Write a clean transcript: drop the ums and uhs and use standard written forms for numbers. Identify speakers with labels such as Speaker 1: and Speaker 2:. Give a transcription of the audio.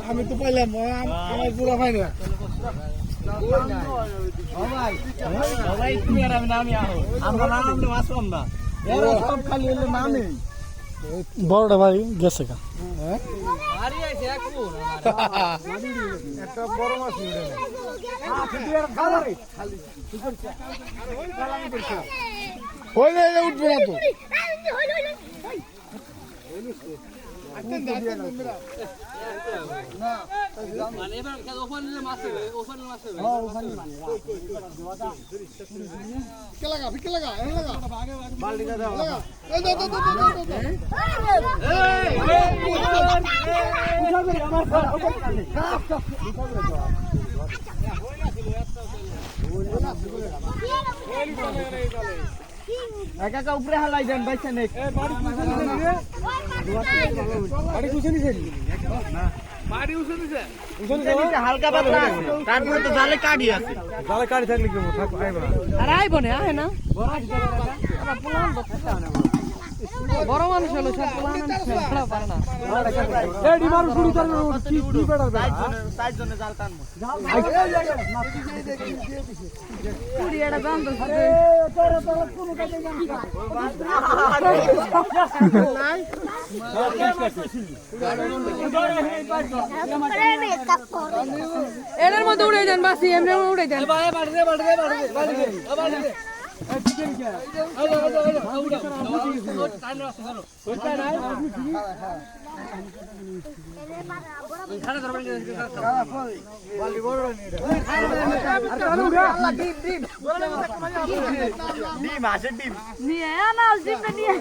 Speaker 1: আমি তো পাইলাম আমার পুরো হয় না বড়টা বাড়ি গেছে কা একটা বড় মাছ উঠবে না তো একা উপরে হালাই দেন বাইসা নেক হালকা পাতলা তারপরে তো জালে কাটি আছে জালে কাটি থাকলে কি আর আইব না আয় না বড় মানুষ হলো সব পোলা পারে না এই ডিমার পুরি তার কি বেটার তাই জন্য জাল টানমু পুরি এটা জান তো এ তোর তোর পুরো কাটে
Speaker 2: এর মধ্যে উড়াই দেন বাসি এমনি উড়াই দেন
Speaker 3: নিয়ে আনা জিপটা নিয়ে